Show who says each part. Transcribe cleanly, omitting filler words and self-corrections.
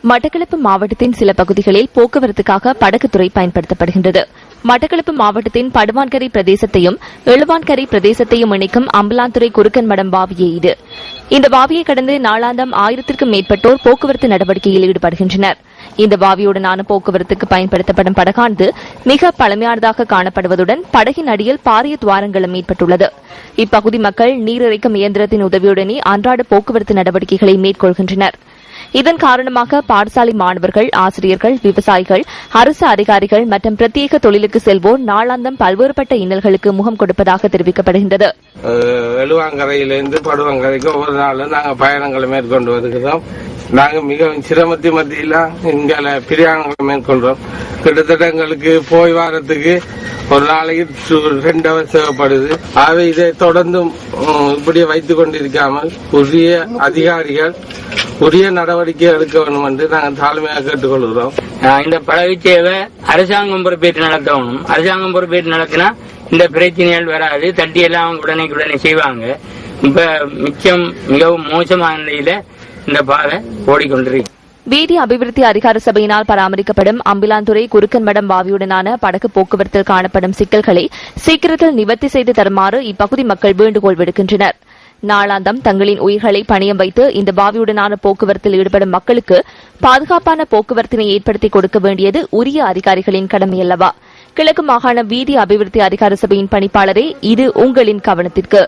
Speaker 1: மட்டக்களப்பு மாவட்டத்தின் சில பகுதிகளில் போக்குவரத்துக்காக படகுத்துறை பயன்படுத்தப்படுகின்றது. மட்டக்களப்பு மாவட்டத்தின் படுவான்கரை பிரதேசத்தையும் எழுவான்கரை பிரதேசத்தையும் இணைக்கும் அம்பலாந்துறை குறுக்கன்மடம் பாவியே இது. இந்த பாவியை கடந்து நாளாந்தம் 1000க்கும் மேற்பட்டோர் போக்குவரத்து நடவடிக்கையில் ஈடுபடுகின்றனர். இந்த பாவியுடனான போக்குவரத்துக்கு பயன்படுத்தப்படும் படகானது மிக பழமையானதாக காணப்படுவதுடன் படகின் அடியில் பாரிய துவாரங்களும் ஏற்பட்டுள்ளது. இப்பகுதி மக்கள் நீரிறைக்கும் இயந்திரத்தின் உதவியுடனே அன்றாட போக்குவரத்து நடவடிக்கைகளை மேற்கொள்கின்றனர். இதன் காரணமாக பாடசாலை மாணவர்கள், ஆசிரியர்கள், விவசாயிகள், அரசு அதிகாரிகள் மற்றும் பிரத்யேக தொழிலுக்கு செல்வோர் நாளாந்தம் பல்வேறுபட்ட இன்னல்களுக்கு முகம் கொடுப்பதாக தெரிவிக்கப்படுகின்றது.
Speaker 2: எழுவாங்கரையிலிருந்து படுவாங்கரைக்கு ஒவ்வொரு நாளும் நாங்கள் பயணங்களை மேற்கொண்டு வருகிறோம். நாங்கள் மிகவும் சிரமத்தின் மத்தியில் இங்கே பிரயாணங்களை மேற்கொள்றோம். கிட்டத்தட்ட எங்களுக்கு போய் வாரத்துக்கு ஒரு நாளைக்கு 2 hours தேவைப்படுது. ஆகவே இதை தொடர்ந்து இப்படியே வைத்துக் கொண்டிருக்காமல் உரிய அதிகாரிகள் உரிய நடவடிக்கை எடுக்க வேண்டும் என்று நாங்கள் தாழ்மையாக கேட்டுக்கொள்கிறோம்.
Speaker 3: இந்த படகு சேவை அரசாங்கம் பொறுப்பேற்று நடத்தணும். அரசாங்கம் பொறுப்பேற்று நடத்தினா இந்த பிரச்சனைகள் வராது. தட்டி எல்லாம் உடனே செய்வாங்க. இப்ப மிகவும் மோசமான நிலையில இந்த பாதை ஓடிக்கொண்டிருக்கு.
Speaker 1: வீதி அபிவிருத்தி அதிகார சபையினால் பராமரிக்கப்படும் அம்பிலாந்துறை குறுக்கன்மடம் பாவியுடனான படகு போக்குவரத்தில் காணப்படும் சிக்கல்களை சீக்கிரத்தில் நிவர்த்தி செய்து தருமாறு இப்பகுதி மக்கள் வேண்டுகோள் விடுக்கின்றனர். நாளாந்தம் தங்களின் உயிர்களை பணியம் வைத்து இந்த பாவியுடனான போக்குவரத்தில் ஈடுபடும் மக்களுக்கு பாதுகாப்பான போக்குவரத்தினை ஏற்படுத்திக் கொடுக்க வேண்டியது உரிய அதிகாரிகளின் கடமையல்லவா? கிழக்கு மாகாண வீதி அபிவிருத்தி அதிகார சபையின் பணிப்பாளரே, இது உங்களின் கவனத்திற்கு.